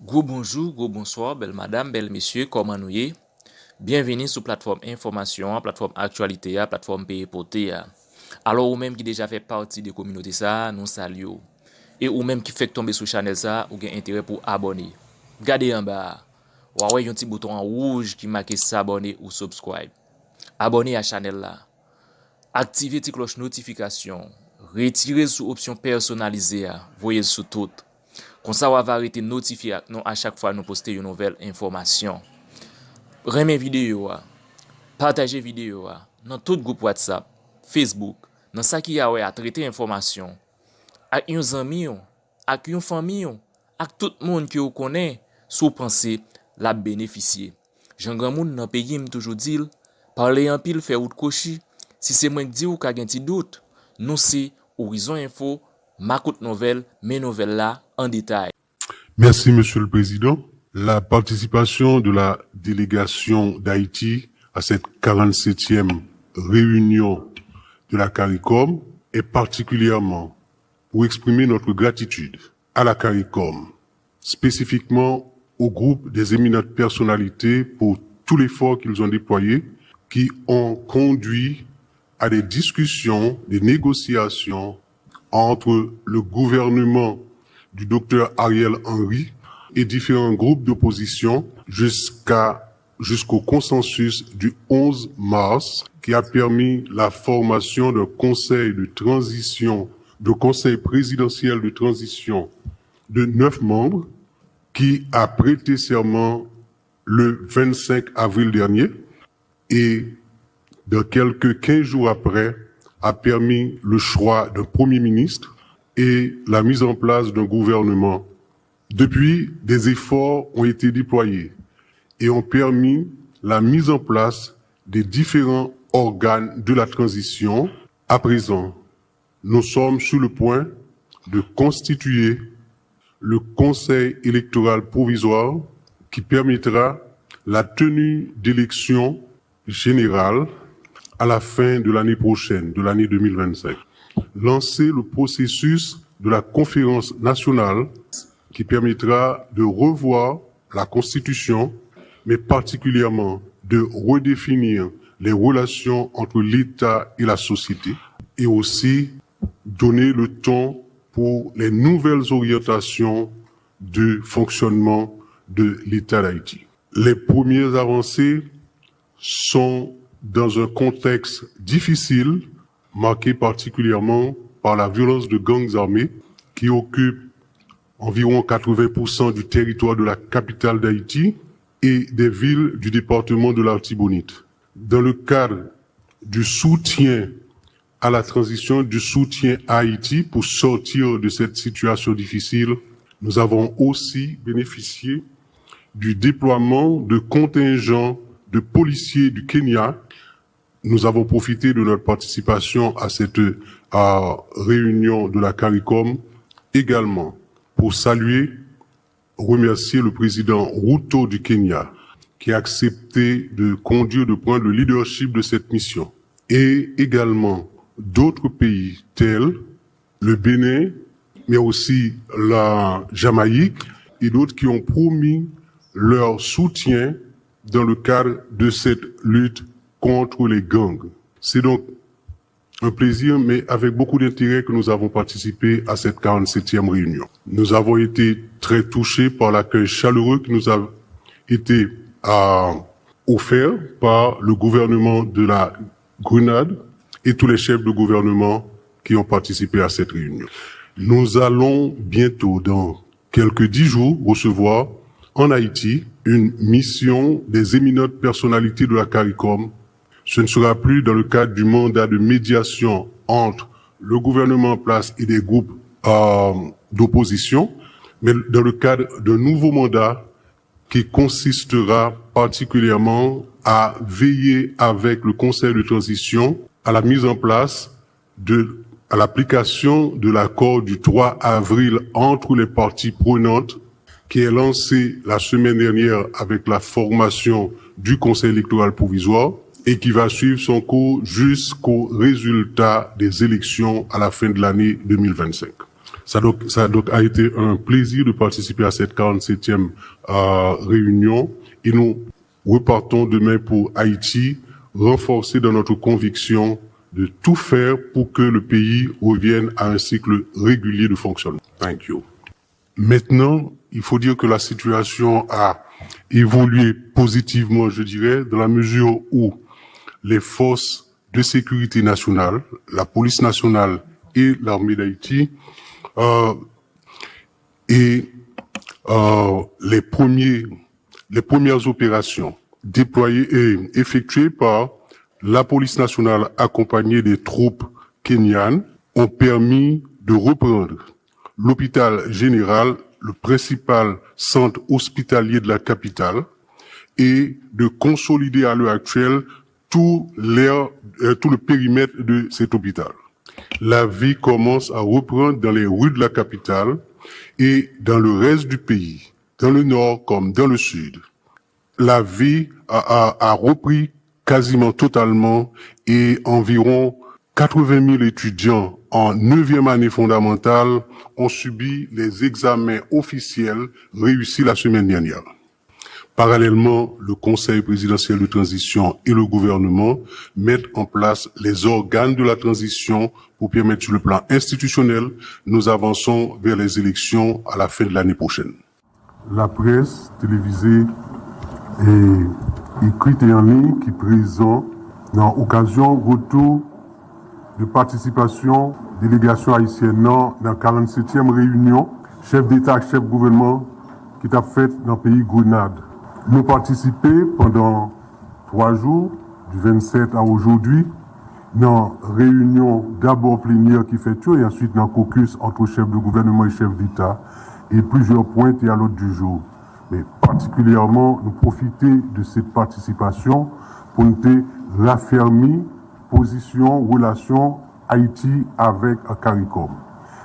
Gros bonjour, gros bonsoir, belle madame, belle monsieur, comment nous y? Bienvenue sur plateforme information, plateforme actualité, plateforme pays poté. Alors ou même qui déjà fait partie de la communauté ça, nous saluons. Et ou même qui fait tomber sur channel ça, ou gen intérêt pour abonner. Regardez en bas, ou ouais un petit bouton en rouge qui marque s'abonner ou subscribe. Abonnez à channel là. Activez la cloche notification. Retirez sous option personnalisée, voyez sous tout. Comme ça, on va arrêter notifier nous à chaque fois nous poster une nouvelle information. Remez vidéo, partagez vidéo dans tout groupe WhatsApp, Facebook, dans ça qui a à traiter information. Avec un ami, avec une famille, avec tout le monde qui vous connaît, sous penser la bénéficier. Jean grand monde dans pays me toujours dit, parler en pile faire ou cochi. Si c'est moi qui dis ou ka gen ti doute, nous c'est Horizon Info, Makout Nouvelle, mes nouvelles là en détail. Merci, Monsieur le Président. La participation de la délégation d'Haïti à cette 47e réunion de la CARICOM est particulièrement pour exprimer notre gratitude à la CARICOM, spécifiquement au groupe des éminentes personnalités pour tout l'effort qu'ils ont déployé, qui ont conduit à des discussions, des négociations entre le gouvernement du docteur Ariel Henry et différents groupes d'opposition jusqu'au consensus du 11 mars qui a permis la formation d'un conseil de transition, de conseil présidentiel de transition de 9 membres qui a prêté serment le 25 avril dernier et de quelques 15 jours après a permis le choix d'un premier ministre et la mise en place d'un gouvernement. Depuis, des efforts ont été déployés et ont permis la mise en place des différents organes de la transition. À présent, nous sommes sur le point de constituer le Conseil électoral provisoire qui permettra la tenue d'élections générales à la fin de l'année prochaine, de l'année 2025. Lancer le processus de la conférence nationale qui permettra de revoir la Constitution, mais particulièrement de redéfinir les relations entre l'État et la société, et aussi donner le ton pour les nouvelles orientations de fonctionnement de l'État d'Haïti. Les premières avancées sont dans un contexte difficile, marqué particulièrement par la violence de gangs armés qui occupent environ 80% du territoire de la capitale d'Haïti et des villes du département de l'Artibonite. Dans le cadre du soutien à la transition, du soutien à Haïti pour sortir de cette situation difficile, nous avons aussi bénéficié du déploiement de contingents de policiers du Kenya. Nous avons profité de notre participation à cette réunion de la CARICOM également pour saluer, remercier le président Ruto du Kenya qui a accepté de conduire, de prendre le leadership de cette mission. Et également d'autres pays tels le Bénin, mais aussi la Jamaïque et d'autres qui ont promis leur soutien dans le cadre de cette lutte contre les gangs. C'est donc un plaisir, mais avec beaucoup d'intérêt que nous avons participé à cette 47e réunion. Nous avons été très touchés par l'accueil chaleureux qui nous a été offert par le gouvernement de la Grenade et tous les chefs de gouvernement qui ont participé à cette réunion. Nous allons bientôt, dans quelques 10 jours, recevoir en Haïti une mission des éminentes personnalités de la CARICOM. Ce ne sera plus dans le cadre du mandat de médiation entre le gouvernement en place et des groupes d'opposition, mais dans le cadre d'un nouveau mandat qui consistera particulièrement à veiller avec le Conseil de transition à la mise en place à l'application de l'accord du 3 avril entre les parties prenantes qui est lancé la semaine dernière avec la formation du Conseil électoral provisoire et qui va suivre son cours jusqu'au résultat des élections à la fin de l'année 2025. Ça donc a été un plaisir de participer à cette 47e réunion et nous repartons demain pour Haïti, renforcés dans notre conviction de tout faire pour que le pays revienne à un cycle régulier de fonctionnement. Thank you. Maintenant, il faut dire que la situation a évolué positivement, je dirais, dans la mesure où les forces de sécurité nationale, la police nationale et l'armée d'Haïti, les premières opérations déployées et effectuées par la police nationale accompagnée des troupes kenyanes ont permis de reprendre l'hôpital général, le principal centre hospitalier de la capitale, et de consolider à l'heure actuelle tout le périmètre de cet hôpital. La vie commence à reprendre dans les rues de la capitale et dans le reste du pays, dans le nord comme dans le sud. La vie a repris quasiment totalement et environ 80 000 étudiants en 9e année fondamentale ont subi les examens officiels réussis la semaine dernière. Parallèlement, le Conseil présidentiel de transition et le gouvernement mettent en place les organes de la transition pour permettre sur le plan institutionnel, nous avançons vers les élections à la fin de l'année prochaine. La presse télévisée et écrite et en ligne qui présente dans l'occasion retour de participation délégation haïtienne dans la 47e réunion chef d'État, chef gouvernement qui a fait dans le pays Grenade. Nous participé pendant 3 jours, du 27 à aujourd'hui, dans réunion d'abord plénière qui fait tout et ensuite dans caucus entre chef de gouvernement et chef d'État et plusieurs points et à l'ordre du jour. Mais particulièrement, nous profiter de cette participation pour nous raffermir position, relation Haïti avec CARICOM.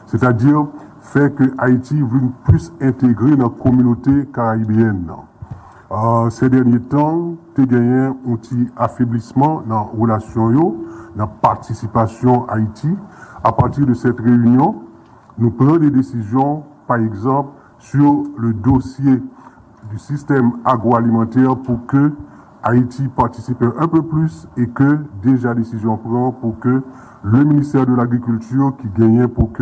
C'est-à-dire faire que Haïti veut plus intégrer dans la communauté caribéenne. Ces derniers temps, tu as gagné un petit affaiblissement dans la relation, dans la participation Haïti. À partir de cette réunion, nous prenons des décisions, par exemple, sur le dossier du système agroalimentaire pour que Haïti participe un peu plus et que déjà décision prend pour que le ministère de l'Agriculture qui gagne pour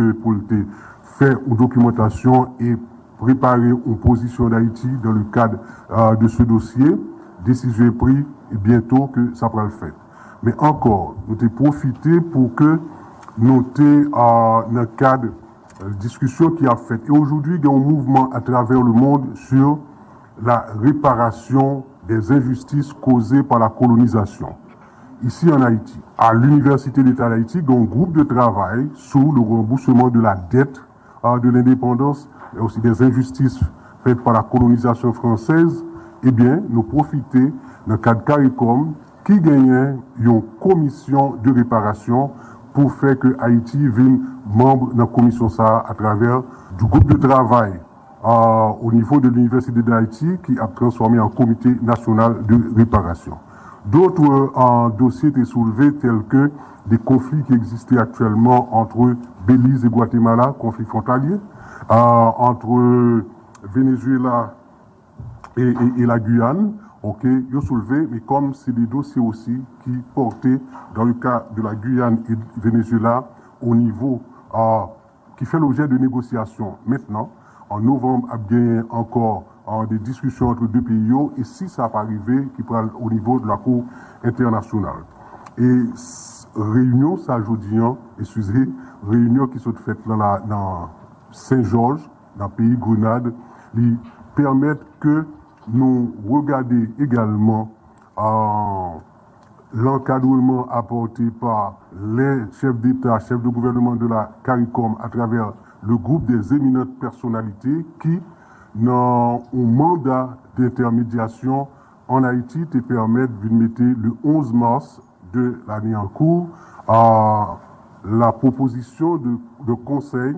faire une documentation et préparer une position d'Haïti dans le cadre de ce dossier, décision est prise et bientôt que ça pourra le faire. Mais encore, nous avons profité pour que nous dans le cadre de discussion qui a fait. Et aujourd'hui, il y a un mouvement à travers le monde sur la réparation des injustices causées par la colonisation. Ici en Haïti, à l'Université d'État d'Haïti, il y a un groupe de travail sous le remboursement de la dette de l'indépendance et aussi des injustices faites par la colonisation française. Eh bien, nous profitons dans le cadre CARICOM qui gagne une commission de réparation pour faire que Haïti vienne membre de la commission ça à travers du groupe de travail au niveau de l'Université d'Haïti qui a transformé en comité national de réparation. D'autres dossiers étaient soulevés tels que des conflits qui existaient actuellement entre Belize et Guatemala, conflits frontaliers, entre Venezuela et la Guyane, ok, ils ont soulevé, mais comme c'est des dossiers aussi qui portaient dans le cas de la Guyane et du Venezuela au niveau qui fait l'objet de négociations maintenant. En novembre, il y a encore des discussions entre deux pays et si ça va arriver, qui parle au niveau de la Cour internationale. Et réunion, ça aujourd'hui, excusez, réunion qui sont faites dans Saint-Georges, dans le pays Grenade, qui permettent que nous regardions également l'encadrement apporté par les chefs d'État, chefs de gouvernement de la CARICOM à travers le groupe des éminentes personnalités qui, dans un mandat d'intermédiation en Haïti, te permettent de mettre le 11 mars de l'année en cours la proposition de conseil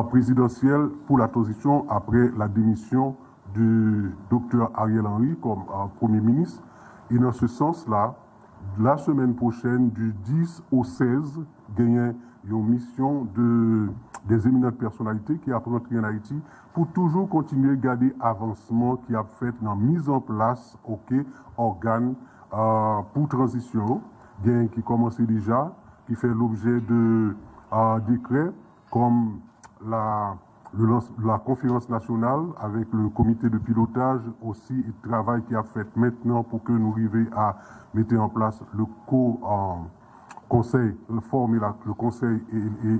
présidentiel pour la transition après la démission du docteur Ariel Henry comme Premier ministre. Et dans ce sens-là, la semaine prochaine, du 10 au 16, il y a une mission de des éminentes personnalités qui a rentré en Haïti pour toujours continuer à garder avancement qui a fait dans la mise en place organes pour transition qui commençait déjà, qui fait l'objet de décrets comme la conférence nationale avec le comité de pilotage aussi et de travail qui a fait maintenant pour que nous arrivions à mettre en place le conseil, former le conseil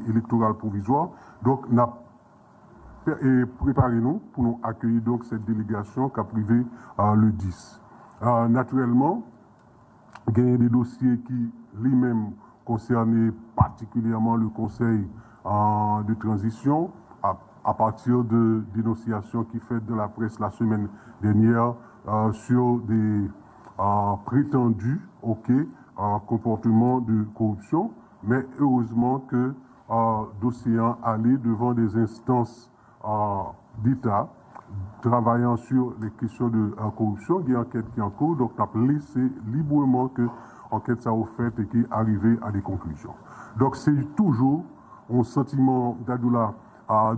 électoral provisoire. Donc, préparez-nous pour nous accueillir donc cette délégation qui a privé le 10. Naturellement, il y a des dossiers qui lui-même concernaient particulièrement le conseil de transition à partir de dénonciations qui fait de la presse la semaine dernière sur des prétendus comportements de corruption, mais heureusement que dossier allé devant des instances d'État travaillant sur les questions de corruption, il y a une enquête qui est en cours, donc on a laissé librement que l'enquête ça a fait et qui est arrivé à des conclusions. Donc c'est toujours un sentiment d'Adoula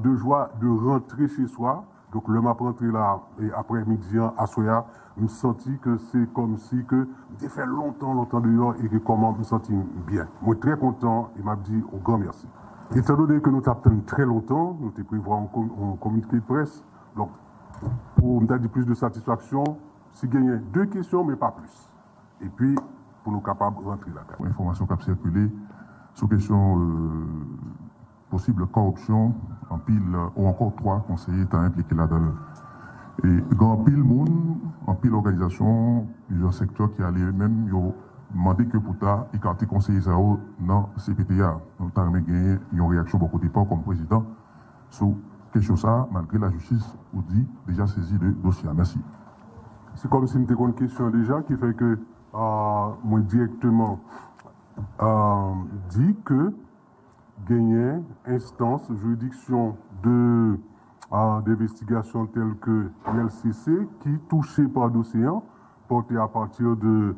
de joie de rentrer chez soi. Donc le m'a rentré là et après-midi à Soya, je me senti que c'est comme si que j'ai fait longtemps dehors et que comment je me sentis bien. Moi très content et m'a dit au grand merci. Étant donné que nous t'attendons très longtemps, nous t'ai prévu un communiqué de presse. Donc pour me donner plus de satisfaction, si gagner 2 questions mais pas plus. Et puis pour nous capables de rentrer là. Information qui a circulé sur question possible corruption en pile ou encore 3 conseillers étant impliqués là-dedans. Et grand pile monde, en pile organisation, plusieurs secteurs qui allaient même demander que pour ta écarter conseiller ça dans CPTA. Donc t'as gagné une réaction beaucoup de part comme président sur question ça malgré la justice ou dit déjà saisi le dossier. Merci. C'est comme si c'était une question déjà qui fait que moi directement dit que gagner instance, juridiction d'investigation telle que l'LCC qui touchait par dossier porté à partir de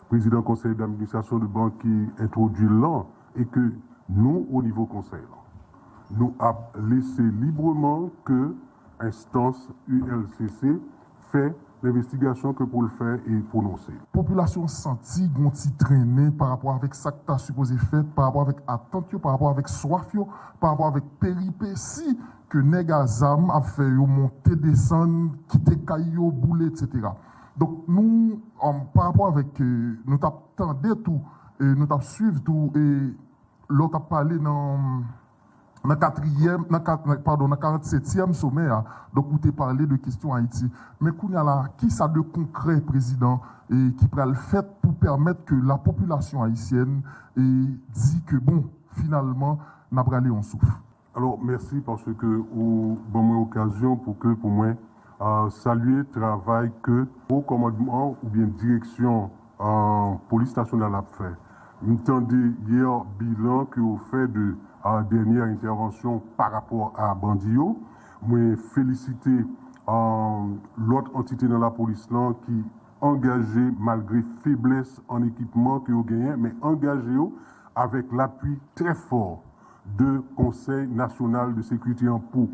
président conseil d'administration de banque qui introduit là et que nous au niveau conseil nous a laissé librement que instance ULCC fait l'investigation que pour le faire et prononcer. La population senti gonti traîner par rapport avec ça que tu as supposé faire, par rapport avec attente, par rapport avec soif, par rapport avec péripéties que Negazam a fait monter, descendre, quitter Caillou, bouler, etc. Donc nous, par rapport avec, nous t'attendons tout, et nous t'avons suivi tout, et l'autre a parlé dans le 47e sommet, donc vous avez parlé de questions Haïti. Mais qui ça de concret, président, et qui pourrait le faire pour permettre que la population haïtienne dit que bon, finalement, n'a pas allé en souffle. Alors merci parce que vous avez l'occasion pour moi saluer le travail que au commandement ou bien direction police nationale a fait. M'entendez hier bilan que vous fait de dernière intervention par rapport à Bandio. Moi féliciter l'autre entité dans la police là qui engagé malgré faiblesse en équipement que vous gagnez, mais engagé avec l'appui très fort de Conseil national de sécurité pour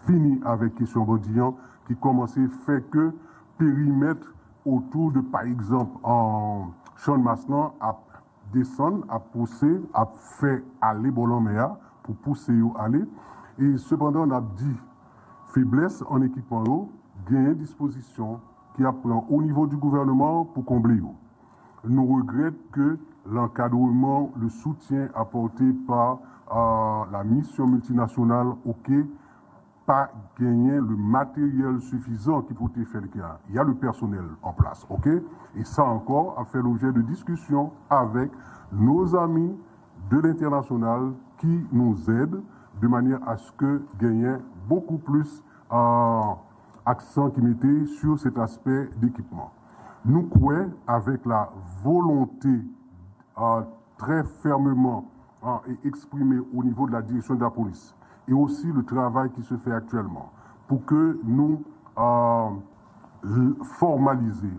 finir avec question Bandillon qui commençait fait que périmètre autour de par exemple en Champ Masnan à descendre, à pousser, à faire aller Bolomea pour pousser à aller. Et cependant, on a dit faiblesse en équipement, gain disposition qui apprend au niveau du gouvernement pour combler. Nous regrettons que l'encadrement, le soutien apporté par la mission multinationale pas gagné le matériel suffisant qui peut faire le cas. Il y a le personnel en place, et ça encore a fait l'objet de discussions avec nos amis de l'international qui nous aident de manière à ce que gagner beaucoup plus accent qui mettait sur cet aspect d'équipement. Nous croyons avec la volonté très fermement et exprimée au niveau de la direction de la police et aussi le travail qui se fait actuellement pour que nous formaliser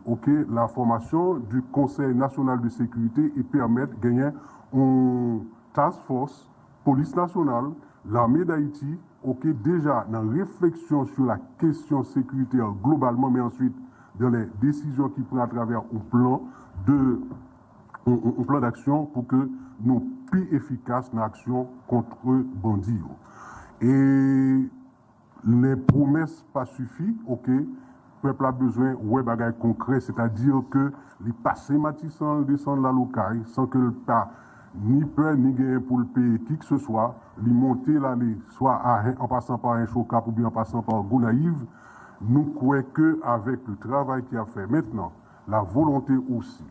la formation du Conseil national de sécurité et permettre de gagner une task force police nationale, l'armée d'Haïti, ok, déjà dans la réflexion sur la question sécuritaire globalement, mais ensuite dans les décisions qui prennent à travers un plan d'action pour que nous plus efficaces dans l'action contre bandits. Et les promesses pas suffisent, ok. Le peuple a besoin de bagages concrets, c'est-à-dire que les passés matissants descendent la locale sans que le pas ni peur ni gain pour le payer qui que ce soit, les monter là, soit en passant par un Chocap ou bien en passant par Gonaïve, nous croyons qu'avec le travail qu'il a fait maintenant, la volonté aussi,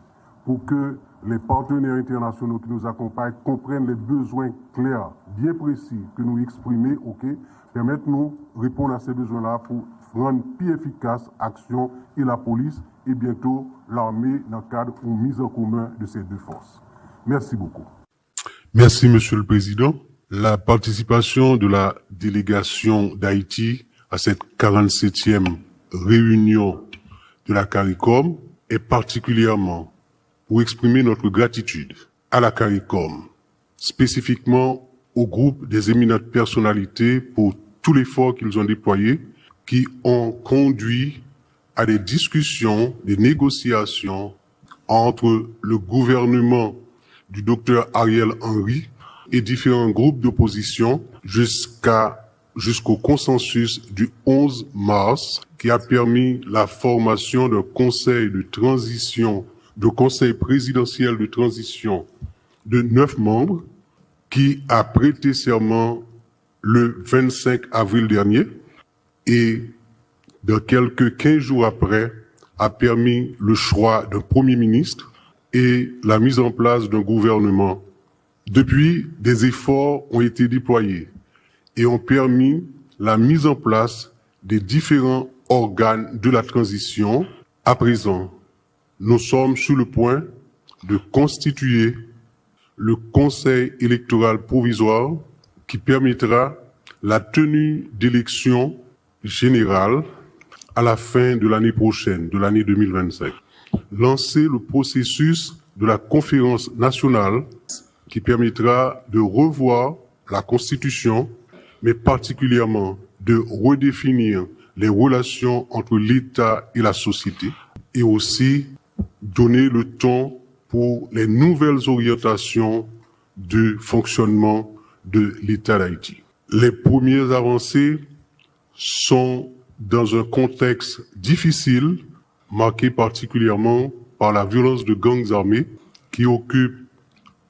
pour que les partenaires internationaux qui nous accompagnent comprennent les besoins clairs, bien précis que nous exprimons, ok, permettent-nous de répondre à ces besoins-là pour rendre plus efficace l'action et la police et bientôt l'armée dans le cadre d'une mise en commun de ces deux forces. Merci beaucoup. Merci, Monsieur le Président. La participation de la délégation d'Haïti à cette 47e réunion de la CARICOM est particulièrement pour exprimer notre gratitude à la CARICOM, spécifiquement au groupe des éminentes personnalités pour tout l'effort qu'ils ont déployé, qui ont conduit à des discussions, des négociations entre le gouvernement du docteur Ariel Henry et différents groupes d'opposition jusqu'au consensus du 11 mars qui a permis la formation d'un conseil de transition, de conseil présidentiel de transition de 9 membres qui a prêté serment le 25 avril dernier et de quelques 15 jours après a permis le choix d'un premier ministre et la mise en place d'un gouvernement. Depuis, des efforts ont été déployés et ont permis la mise en place des différents organes de la transition. À présent, nous sommes sur le point de constituer le Conseil électoral provisoire qui permettra la tenue d'élections générales à la fin de l'année prochaine, de l'année 2025. Lancer le processus de la conférence nationale qui permettra de revoir la Constitution, mais particulièrement de redéfinir les relations entre l'État et la société et aussi donner le ton pour les nouvelles orientations de fonctionnement de l'État d'Haïti. Les premières avancées sont dans un contexte difficile, marqué particulièrement par la violence de gangs armés qui occupent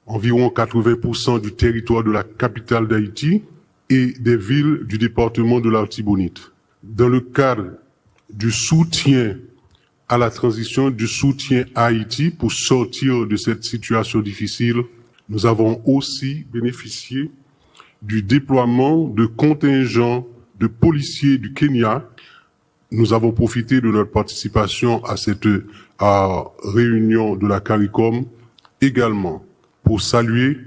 environ 80% du territoire de la capitale d'Haïti et des villes du département de l'Artibonite. Dans le cadre du soutien à la transition, du soutien à Haïti pour sortir de cette situation difficile, nous avons aussi bénéficié du déploiement de contingents de policiers du Kenya. Nous avons profité de notre participation à cette réunion de la CARICOM également pour saluer,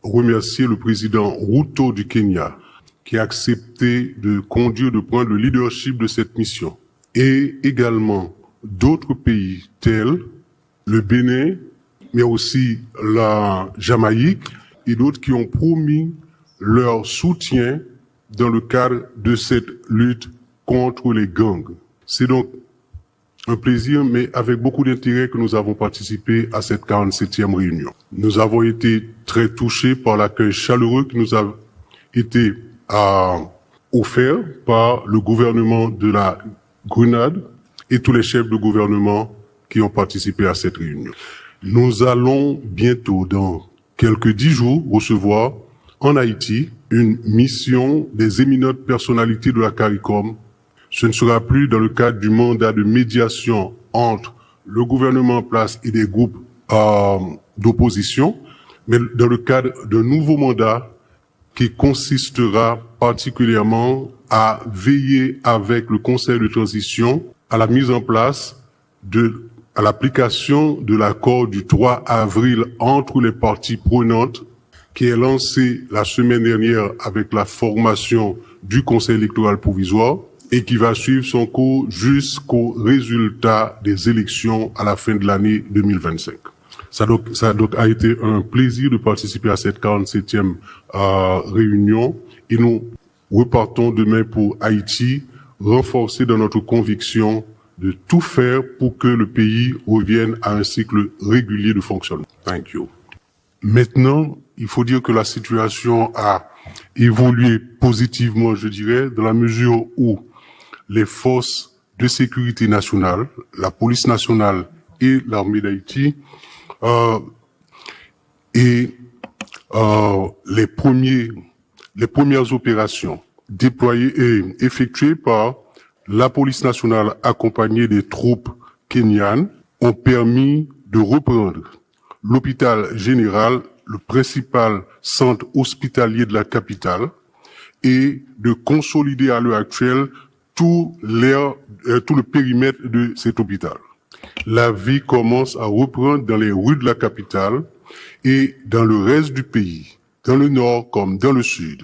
remercier le président Ruto du Kenya qui a accepté de conduire, de prendre le leadership de cette mission. Et également d'autres pays tels le Bénin, mais aussi la Jamaïque et d'autres qui ont promis leur soutien dans le cadre de cette lutte contre les gangs. C'est donc un plaisir, mais avec beaucoup d'intérêt que nous avons participé à cette 47e réunion. Nous avons été très touchés par l'accueil chaleureux qui nous a été offert par le gouvernement de la Grenade et tous les chefs de gouvernement qui ont participé à cette réunion. Nous allons bientôt, dans quelques 10 jours, recevoir en Haïti une mission des éminentes personnalités de la CARICOM. Ce ne sera plus dans le cadre du mandat de médiation entre le gouvernement en place et des groupes d'opposition, mais dans le cadre d'un nouveau mandat qui consistera particulièrement à veiller avec le Conseil de transition à la mise en place à l'application de l'accord du 3 avril entre les parties prenantes qui est lancé la semaine dernière avec la formation du Conseil électoral provisoire et qui va suivre son cours jusqu'au résultat des élections à la fin de l'année 2025. Ça donc a été un plaisir de participer à cette 47e réunion et nous repartons demain pour Haïti, renforcés dans notre conviction de tout faire pour que le pays revienne à un cycle régulier de fonctionnement. Thank you. Maintenant, il faut dire que la situation a évolué positivement, je dirais, dans la mesure où les forces de sécurité nationale, la police nationale et l'armée d'Haïti, les premières opérations déployées et effectuées par la police nationale accompagnée des troupes kenyanes ont permis de reprendre l'hôpital général, le principal centre hospitalier de la capitale, et de consolider à l'heure actuelle tout le périmètre de cet hôpital. La vie commence à reprendre dans les rues de la capitale et dans le reste du pays, dans le nord comme dans le sud.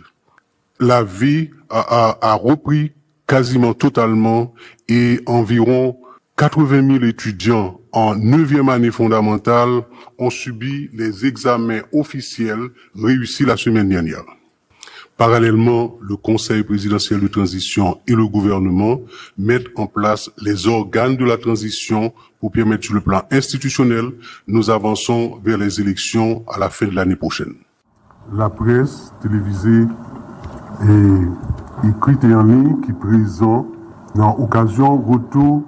La vie a repris quasiment totalement et environ 80 000 étudiants en 9e année fondamentale ont subi les examens officiels réussis la semaine dernière. Parallèlement, le Conseil présidentiel de transition et le gouvernement mettent en place les organes de la transition pour permettre sur le plan institutionnel, nous avançons vers les élections à la fin de l'année prochaine. La presse télévisée et écrite et en ligne qui présente dans l'occasion retour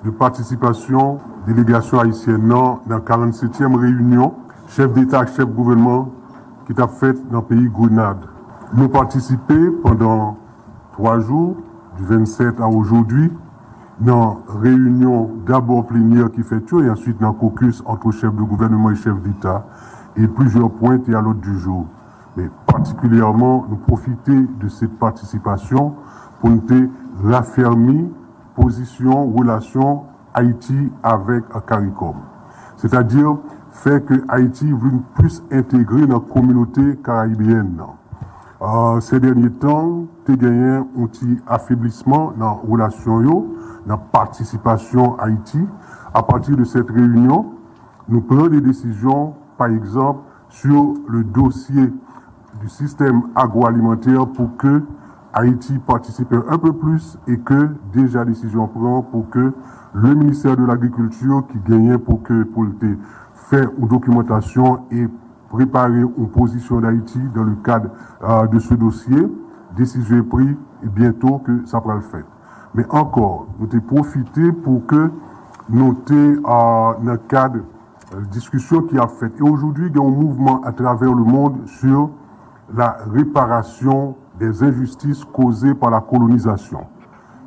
de participation délégation haïtienne dans la 47e réunion chef d'État, chef de gouvernement qui a fait dans le pays Grenade. Nous participé pendant 3 jours, du 27 à aujourd'hui, dans réunion d'abord plénière qui fait tout et ensuite dans caucus entre chef de gouvernement et chef d'État et plusieurs points et à l'ordre du jour. Mais particulièrement, nous profiter de cette participation pour nous raffermir position, relation Haïti avec CARICOM. C'est-à-dire faire que Haïti veut plus intégrer dans la communauté caribéenne. Ces derniers temps, il y a eu un petit affaiblissement dans la relation, dans la participation Haïti. À partir de cette réunion, nous prenons des décisions, par exemple, sur le dossier du système agroalimentaire pour que Haïti participe un peu plus et que déjà décision prend pour que le ministère de l'Agriculture qui gagne pour faire une documentation et préparer une position d'Haïti dans le cadre de ce dossier, décision est prise et bientôt que ça va le faire. Mais encore, nous avons profité pour que nous dans le cadre de discussion qui a fait. Et aujourd'hui, il y a un mouvement à travers le monde sur la réparation des injustices causées par la colonisation.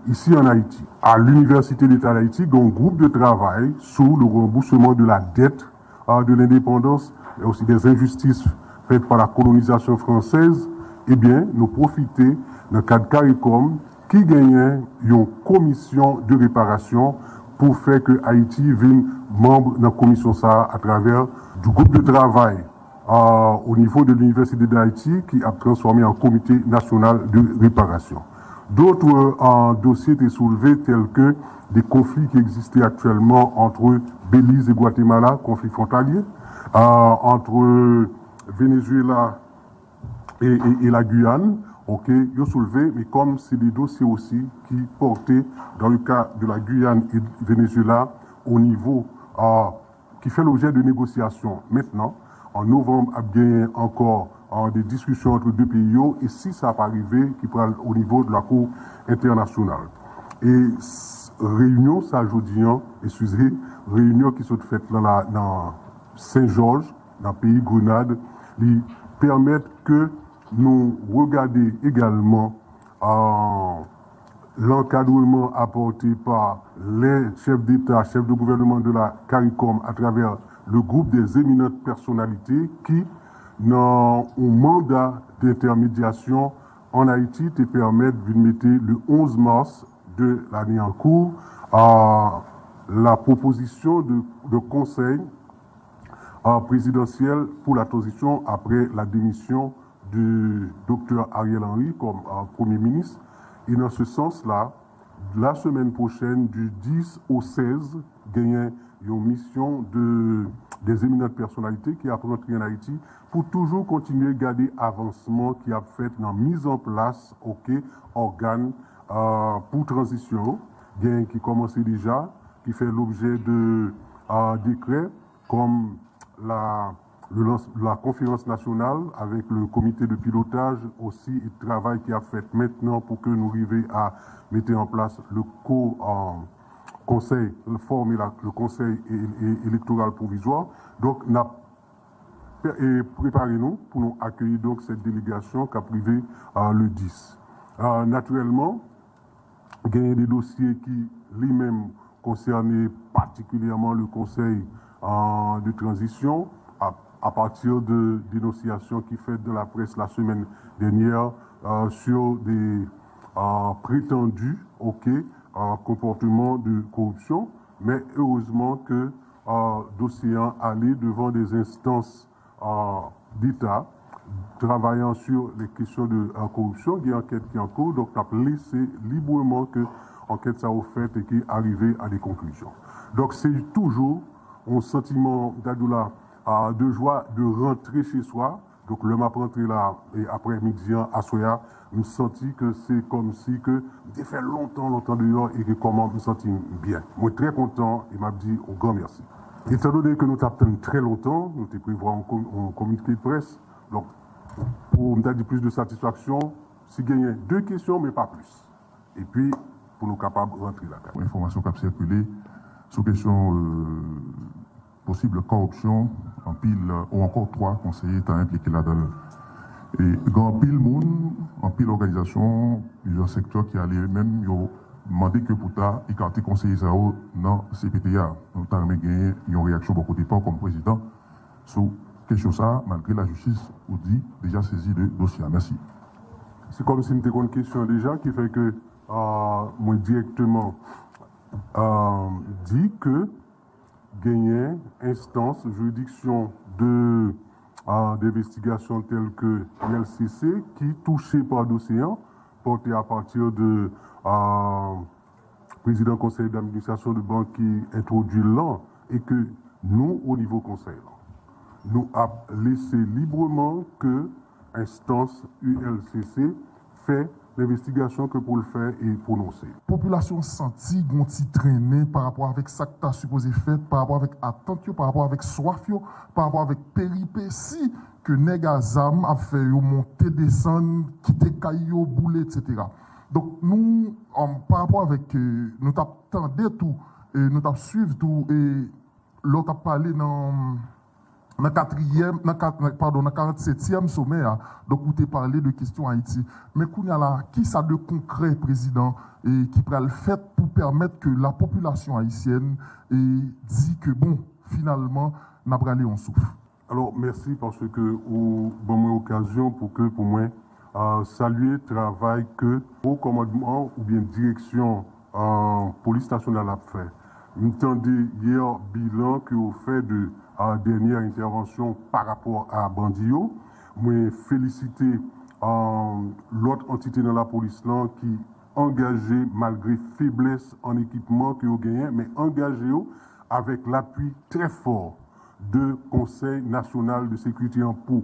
Ici en Haïti, à l'Université d'État d'Haïti, il y a un groupe de travail sous le remboursement de la dette de l'indépendance et aussi des injustices faites par la colonisation française. Eh bien, nous profitons dans le cadre CARICOM qui gagne une commission de réparation pour faire que Haïti vienne membre de la commission ça à travers du groupe de travail au niveau de l'Université d'Haïti qui a transformé en comité national de réparation. D'autres dossiers étaient soulevés tels que des conflits qui existaient actuellement entre Belize et Guatemala, conflits frontaliers, entre Venezuela et la Guyane, ok, ils ont soulevé, mais comme c'est des dossiers aussi qui portaient dans le cas de la Guyane et du Venezuela au niveau qui fait l'objet de négociations maintenant. En novembre, il y a encore des discussions entre deux pays et si ça va arriver, qui prend au niveau de la Cour internationale. Et réunion, ça aujourd'hui, excusez, réunion qui sont faites dans Saint-Georges, dans le pays Grenade, qui permettent que nous regardions également l'encadrement apporté par les chefs d'État, chefs de gouvernement de la CARICOM à travers le groupe des éminentes personnalités qui, dans un mandat d'intermédiation en Haïti, te permettent de mettre le 11 mars de l'année en cours la proposition de conseil présidentiel pour la transition après la démission du docteur Ariel Henry comme Premier ministre. Et dans ce sens-là, la semaine prochaine, du 10 au 16, il y a une mission de des éminentes personnalités qui a rentré en Haïti pour toujours continuer à garder avancement qui a fait dans la mise en place organes pour transition, qui commençait déjà, qui fait l'objet de décrets comme la conférence nationale avec le comité de pilotage aussi et le travail qui a fait maintenant pour que nous arrivions à mettre en place le conseil, former le conseil électoral provisoire. Donc, préparez-nous pour nous accueillir donc cette délégation qui a privé le 10. Naturellement, il y a des dossiers qui lui-même concernaient particulièrement le conseil de transition à partir de dénonciations qui fait de la presse la semaine dernière sur des prétendus comportements de corruption, mais heureusement que dossier allé devant des instances d'État travaillant sur les questions de corruption, il y a une enquête qui est en cours, donc on a laissé librement que l'enquête soit faite et qui est arrivée à des conclusions. Donc c'est toujours un sentiment d'Adoula de joie de rentrer chez soi. Donc le m'a rentré là et après midi à Soya, je me senti que c'est comme si que j'ai fait longtemps dehors et que comment je me sentis bien. Moi très content et m'a dit au grand merci. Étant donné que nous t'attendons très longtemps, nous t'ai prévu un communiqué de presse. Donc pour me donner plus de satisfaction, si gagner 2 questions mais pas plus. Et puis pour nous capables de rentrer là. Information qui a circulé sur question possible corruption en pile ou encore 3 conseillers étant impliqués là-dedans. Et grand pile monde, en pile organisation, plusieurs secteurs qui allaient même demander que pour ta écarter conseiller ça dans CPTA. Nous avons gagné une réaction beaucoup de temps comme président sur question ça, malgré la justice ou dit déjà saisi de dossier. Merci. C'est comme si c'était une question déjà qui fait que moi directement dit que gagner instance, juridiction d'investigation telle que l'LCC qui touchée par dossier porté à partir de président conseil d'administration de banque qui introduit là et que nous au niveau conseil nous a laissé librement que instance ULCC fait l'investigation que pour le faire et prononcer. La population senti qu'on t'y traîner par rapport avec ça que tu as supposé faire, par rapport avec attente, par rapport avec soif, par rapport avec péripéties que Negazam a fait monter, descendre, quitter Caillou, bouler, etc. Donc nous, par rapport avec, nous t'attendons tout, et nous t'avons suivi tout, et l'autre a parlé dans le 47e sommet, donc vous avez parlé de questions Haïti. Mais qui ça de concret, président, et qui pourrait le faire pour permettre que la population haïtienne dit que bon, finalement, n'a pas allé en souffle. Alors merci parce que vous avez l'occasion pour moi saluer le travail que au commandement ou bien direction police nationale a fait. Nous entendez hier bilan que vous fait de dernière intervention par rapport à Bandio. Moi féliciter l'autre entité dans la police là qui engagé malgré faiblesse en équipement que vous gagnez, mais engagé avec l'appui très fort de Conseil national de sécurité pour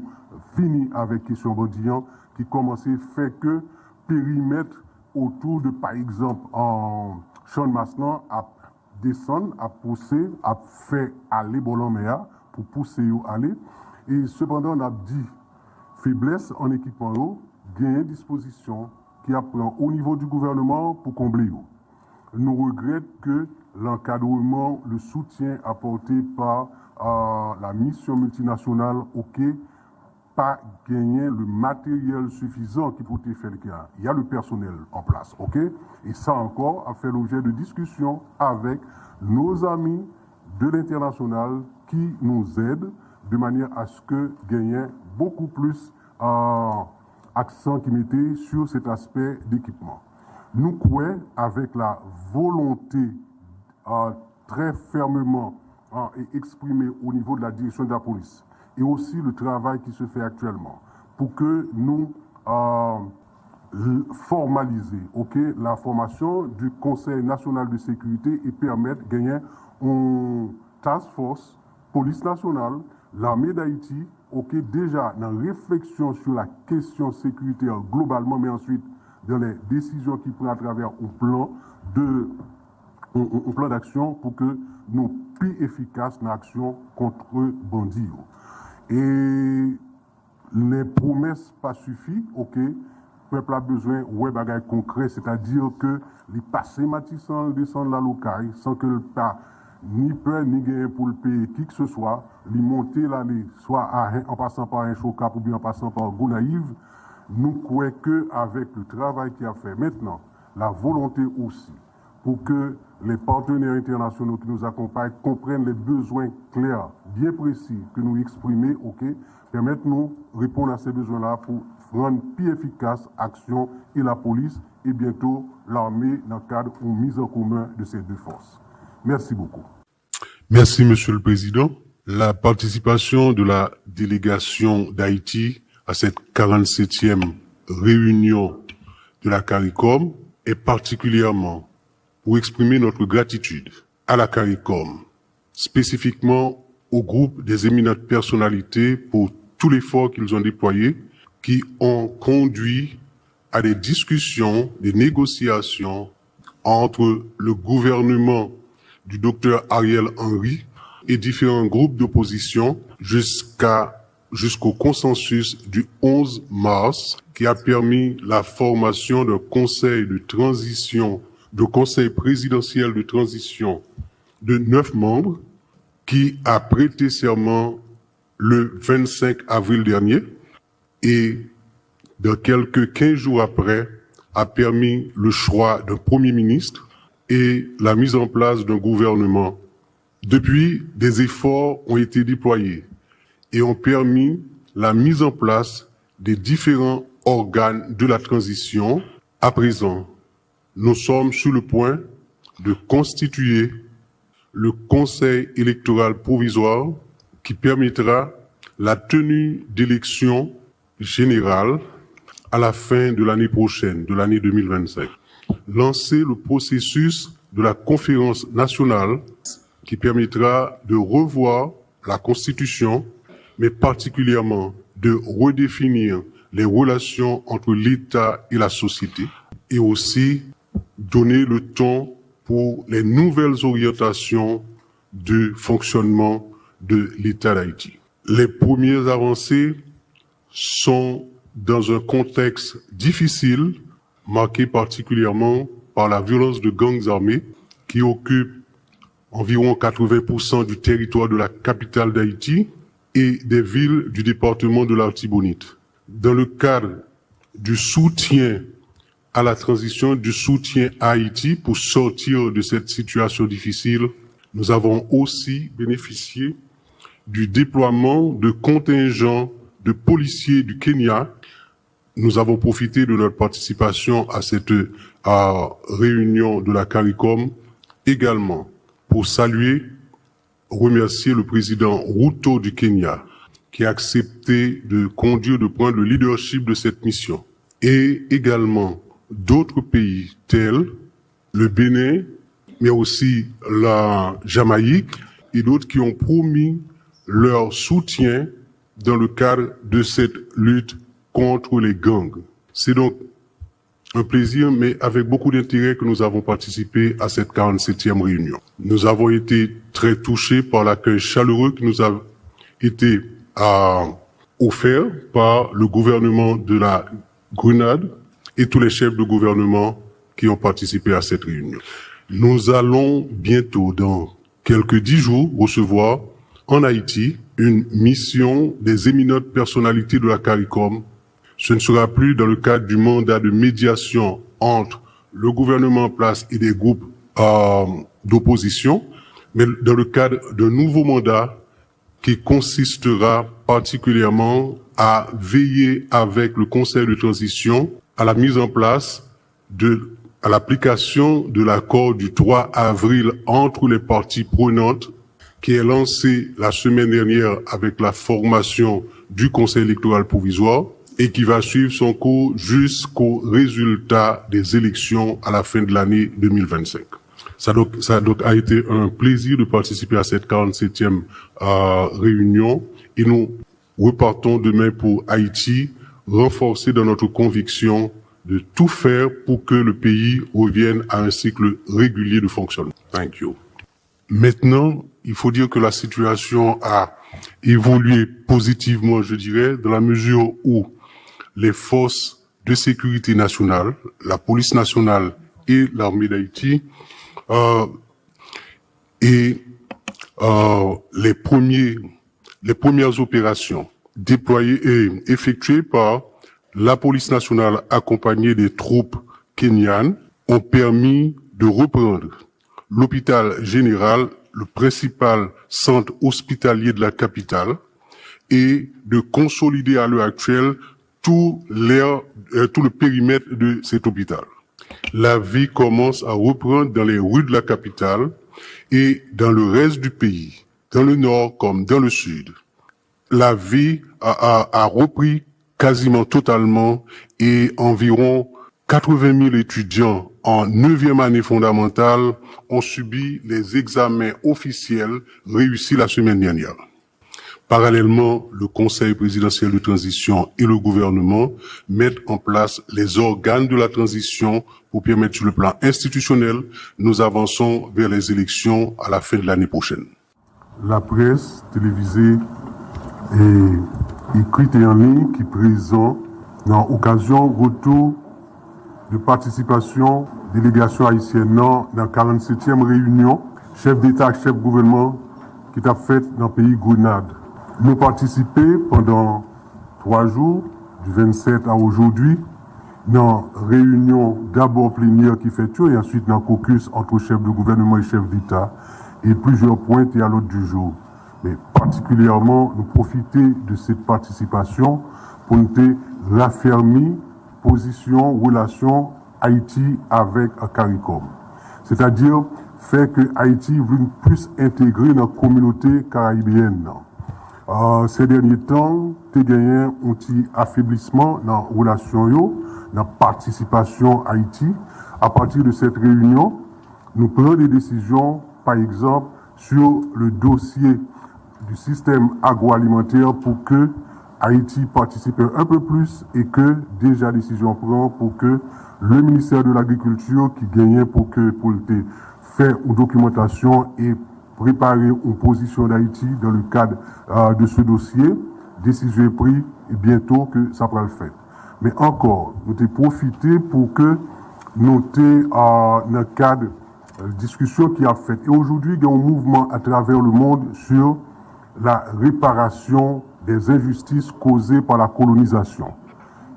finir avec question Bandillon qui commençait fait que périmètre autour de par exemple en Champ Masnan à descendre, à pousser, à faire aller Bolomea pour pousser à aller. Et cependant, on a dit faiblesse en équipement, gain disposition qui apprend au niveau du gouvernement pour combler. Nous regrettons que l'encadrement, le soutien apporté par la mission multinationale pas gagné le matériel suffisant qui peut faire le cas. Il y a le personnel en place, et ça encore a fait l'objet de discussions avec nos amis de l'international qui nous aident de manière à ce que gagner beaucoup plus accent qui mettait sur cet aspect d'équipement. Nous croyons avec la volonté très fermement et exprimée au niveau de la direction de la police et aussi le travail qui se fait actuellement pour que nous formaliser la formation du Conseil national de sécurité et permettre de gagner une task force police nationale, l'armée d'Haïti, déjà dans la réflexion sur la question sécuritaire globalement, mais ensuite dans les décisions qui prennent à travers un plan d'action pour que nous plus efficaces dans l'action contre bandits. Et les promesses pas suffisent, le peuple a besoin de bagages concrets, c'est-à-dire que les passés matissants descendent la locale sans que le pas ni peur ni gain pour le payer qui que ce soit, les monter là, soit en passant par un Chocap ou bien en passant par Gonaïve, nous croyons qu'avec le travail qu'il a fait maintenant, la volonté aussi, pour que les partenaires internationaux qui nous accompagnent comprennent les besoins clairs, bien précis que nous exprimons, permettent-nous de répondre à ces besoins-là pour rendre plus efficace l'action et la police et bientôt l'armée dans le cadre d'une mise en commun de ces deux forces. Merci beaucoup. Merci, Monsieur le Président. La participation de la délégation d'Haïti à cette 47e réunion de la CARICOM est particulièrement pour exprimer notre gratitude à la CARICOM, spécifiquement au groupe des éminentes personnalités pour tout l'effort qu'ils ont déployé, qui ont conduit à des discussions, des négociations entre le gouvernement du docteur Ariel Henry et différents groupes d'opposition jusqu'au consensus du 11 mars qui a permis la formation d'un conseil de transition, de conseil présidentiel de transition de 9 membres qui a prêté serment le 25 avril dernier et de quelques 15 jours après a permis le choix d'un premier ministre et la mise en place d'un gouvernement. Depuis, des efforts ont été déployés et ont permis la mise en place des différents organes de la transition. À présent, nous sommes sur le point de constituer le Conseil électoral provisoire qui permettra la tenue d'élections générales à la fin de l'année prochaine, de l'année 2025. Lancer le processus de la conférence nationale qui permettra de revoir la Constitution, mais particulièrement de redéfinir les relations entre l'État et la société, et aussi donner le ton pour les nouvelles orientations de fonctionnement de l'État d'Haïti. Les premières avancées sont dans un contexte difficile, marqué particulièrement par la violence de gangs armés qui occupent environ 80% du territoire de la capitale d'Haïti et des villes du département de l'Artibonite. Dans le cadre du soutien à la transition, du soutien à Haïti pour sortir de cette situation difficile, nous avons aussi bénéficié du déploiement de contingents de policiers du Kenya. Nous avons profité de notre participation à cette réunion de la CARICOM également pour saluer, remercier le président Ruto du Kenya qui a accepté de conduire, de prendre le leadership de cette mission. Et également d'autres pays tels le Bénin, mais aussi la Jamaïque et d'autres qui ont promis leur soutien dans le cadre de cette lutte contre les gangs. C'est donc un plaisir, mais avec beaucoup d'intérêt que nous avons participé à cette 47e réunion. Nous avons été très touchés par l'accueil chaleureux qui nous a été offert par le gouvernement de la Grenade et tous les chefs de gouvernement qui ont participé à cette réunion. Nous allons bientôt, dans quelques 10 jours, recevoir en Haïti une mission des éminentes personnalités de la CARICOM. Ce ne sera plus dans le cadre du mandat de médiation entre le gouvernement en place et des groupes d'opposition, mais dans le cadre d'un nouveau mandat qui consistera particulièrement à veiller avec le Conseil de transition à la mise en place à l'application de l'accord du 3 avril entre les parties prenantes qui est lancé la semaine dernière avec la formation du Conseil électoral provisoire et qui va suivre son cours jusqu'au résultat des élections à la fin de l'année 2025. Ça a été un plaisir de participer à cette 47e réunion et nous repartons demain pour Haïti, renforcés dans notre conviction de tout faire pour que le pays revienne à un cycle régulier de fonctionnement. Thank you. Maintenant, il faut dire que la situation a évolué positivement, je dirais, dans la mesure où les forces de sécurité nationale, la police nationale et l'armée d'Haïti, les premières opérations déployées et effectuées par la police nationale accompagnée des troupes kenyanes ont permis de reprendre l'hôpital général, le principal centre hospitalier de la capitale, et de consolider à l'heure actuelle tout le périmètre de cet hôpital. La vie commence à reprendre dans les rues de la capitale et dans le reste du pays, dans le nord comme dans le sud. La vie a repris quasiment totalement et environ 80 000 étudiants en 9e année fondamentale ont subi les examens officiels réussis la semaine dernière. Parallèlement, le Conseil présidentiel de transition et le gouvernement mettent en place les organes de la transition pour permettre sur le plan institutionnel, nous avançons vers les élections à la fin de l'année prochaine. La presse télévisée et écrite et en ligne qui présente dans l'occasion retour de participation délégation haïtienne dans la 47e réunion chef d'État, chef gouvernement qui a fait dans le pays Grenade. Nous participé pendant 3 jours, du 27 à aujourd'hui, dans réunion d'abord plénière qui fait tout et ensuite dans caucus entre chef de gouvernement et chef d'État et plusieurs points et à l'ordre du jour. Mais particulièrement, nous profiter de cette participation pour nous raffermir position, relation Haïti avec CARICOM. C'est-à-dire faire que Haïti veut plus intégrer dans la communauté caribéenne. Ces derniers temps, tu as gagné un petit affaiblissement dans la relation, dans la participation Haïti. À partir de cette réunion, nous prenons des décisions, par exemple, sur le dossier du système agroalimentaire pour que Haïti participe un peu plus et que déjà décision prend pour que le ministère de l'Agriculture qui gagne pour faire une documentation et préparer une position d'Haïti dans le cadre de ce dossier, décision est prise et bientôt que ça pourra le faire. Mais encore, nous avons profité pour que nous dans le cadre de discussion qui a fait. Et aujourd'hui, il y a un mouvement à travers le monde sur la réparation des injustices causées par la colonisation.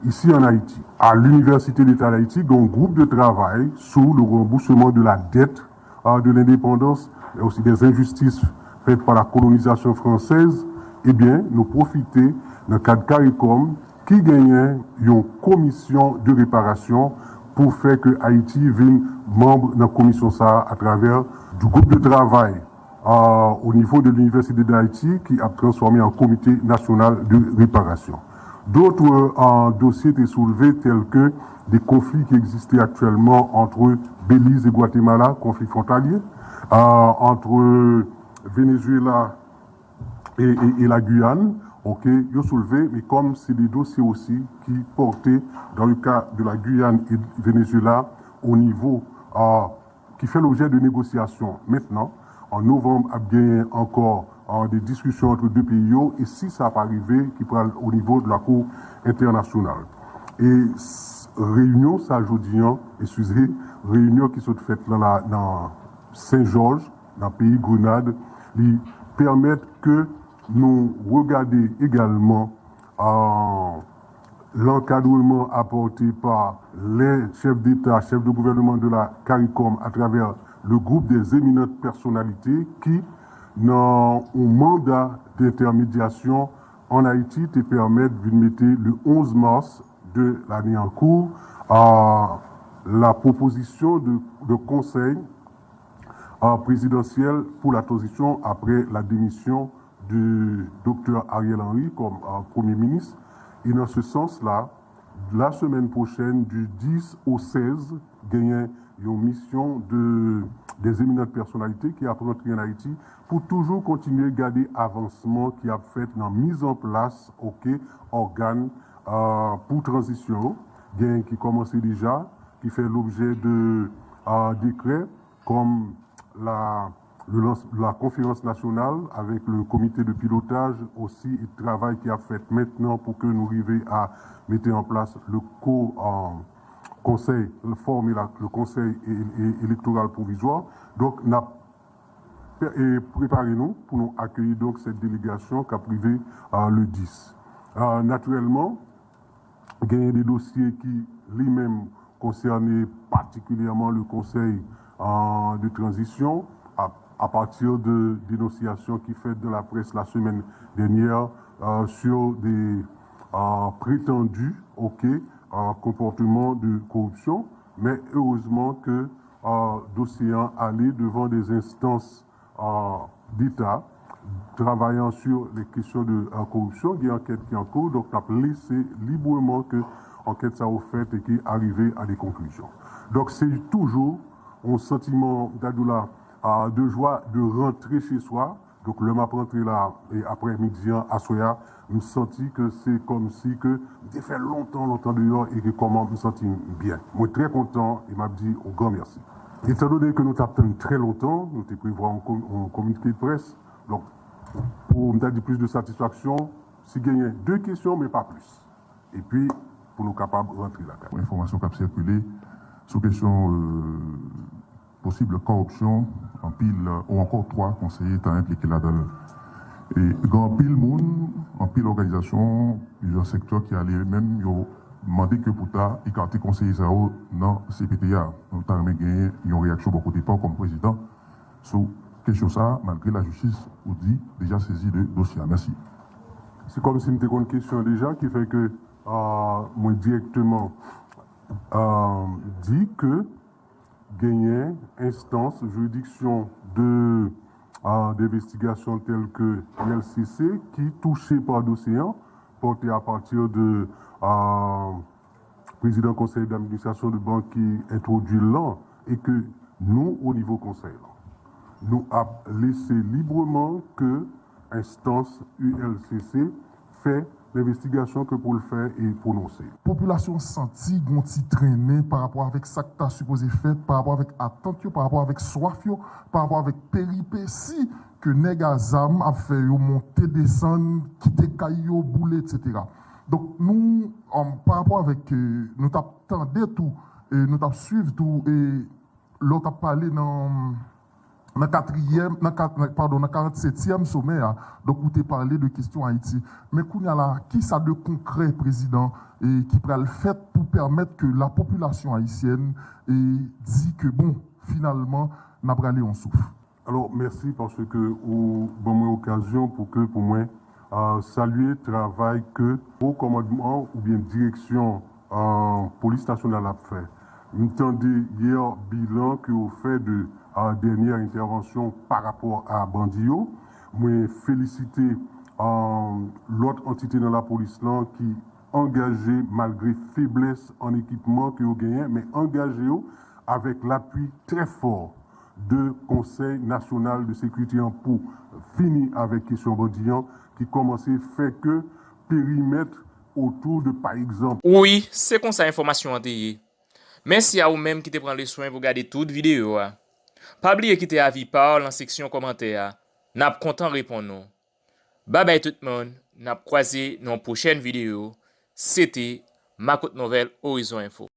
Ici en Haïti, à l'Université d'État d'Haïti, il y a un groupe de travail sur le remboursement de la dette de l'indépendance et aussi des injustices faites par la colonisation française. Eh bien, nous profitons dans le cadre CARICOM qui gagne une commission de réparation pour faire que Haïti vienne membre de la commission ça à travers du groupe de travail au niveau de l'Université d'Haïti qui a transformé en comité national de réparation. D'autres dossiers étaient soulevés tels que des conflits qui existaient actuellement entre Belize et Guatemala, conflits frontaliers, entre Venezuela et la Guyane, ok, ils ont soulevé, mais comme c'est des dossiers aussi qui portaient dans le cas de la Guyane et du Venezuela au niveau qui fait l'objet de négociations maintenant. En novembre, il y a encore des discussions entre deux pays et si ça pas arrivé, qui prend au niveau de la Cour internationale. Et réunion, ça aujourd'hui, excusez, réunion qui sont faites dans Saint-Georges, dans le pays Grenade, qui permettent que nous regardions également l'encadrement apporté par les chefs d'État, chefs de gouvernement de la CARICOM à travers le groupe des éminentes personnalités qui, dans un mandat d'intermédiation en Haïti, te permettent de mettre le 11 mars de l'année en cours la proposition de conseil présidentiel pour la transition après la démission du docteur Ariel Henry comme Premier ministre. Et dans ce sens-là, la semaine prochaine, du 10 au 16, il y a une mission des éminentes personnalités qui a rentré en Haïti pour toujours continuer à garder avancement qui a fait dans la mise en place organes pour transition qui commençait déjà, qui fait l'objet de décrets comme la conférence nationale avec le comité de pilotage aussi et de travail qui a fait maintenant pour que nous arrivions à mettre en place le conseil, former le conseil électoral provisoire. Donc, préparez-nous pour nous accueillir donc cette délégation qui a privé le 10. Naturellement, il y a des dossiers qui lui-même concernaient particulièrement le conseil de transition à partir de dénonciations qui fait de la presse la semaine dernière sur des prétendus comportements de corruption, mais heureusement que dossier allé devant des instances d'État travaillant sur les questions de corruption, il y a une enquête qui est en cours, donc on a laissé librement que l'enquête ça a fait et qui est arrivé à des conclusions. Donc c'est toujours un sentiment d'Adoula de joie de rentrer chez soi. Donc le m'a rentré là et après-midi à Soya, je me senti que c'est comme si que j'ai fait longtemps dehors et que comment je me sentis bien. Moi très content et m'a dit un grand merci. Étant donné que nous t'attendons très longtemps, nous t'ai prévu un communiqué de presse. Donc pour me donner plus de satisfaction, si gagner 2 questions mais pas plus. Et puis pour nous capables de rentrer là. Information qui a circulé sur question possible corruption en pile ou encore 3 conseillers étant impliqués là-dedans. Et grand pile monde, en pile organisation, plusieurs secteurs qui allaient même demander que pour ta écarter conseiller ça dans CPTA. Nous avons gagné une réaction beaucoup de temps comme président sur question ça, malgré la justice ou dit déjà saisi le dossier. Merci. C'est comme si c'était une question déjà qui fait que moi directement dit que gagner instance, juridiction d'investigation telle que l'LCC qui touchait par dossier porté à partir de président conseil d'administration de banque qui introduit là et que nous au niveau conseil nous a laissé librement que instance ULCC fait l'investigation que pour le faire et prononcer. La population senti gonti traîner par rapport avec ça que tu as supposé faire, par rapport avec attente, par rapport avec soif, par rapport avec péripéties que Negazam a fait monter, descendre, quitter Caillou, bouler, etc. Donc nous, par rapport avec, nous t'attendons tout, et nous t'avons suivi tout, et l'autre a parlé dans le 47e sommet, donc vous avez parlé de questions Haïti. Mais qui ça de concret, président, et qui pourrait le faire pour permettre que la population haïtienne dit que bon, finalement, n'a pas allé en souffle. Alors merci parce que vous avez l'occasion pour moi saluer le travail que au commandement ou bien direction police nationale a fait. M'entendez hier bilan que vous fait de dernière intervention par rapport à Bandio. Moi féliciter l'autre entité dans la police là qui engagé malgré faiblesse en équipement que vous gagnez, mais engagé avec l'appui très fort de Conseil national de sécurité pour finir avec question Bandian qui commençait à faire que périmètre autour de par exemple. Oui, c'est comme ça information en teye. Merci à vous-même qui te prend le soin pour regarder toute vidéo. Pas oublier quitter avis par dans section commentaire. N'a content répondre. Bye bye tout le monde. N'a croisé dans prochaine vidéo. C'était ma cote nouvelle Horizon Info.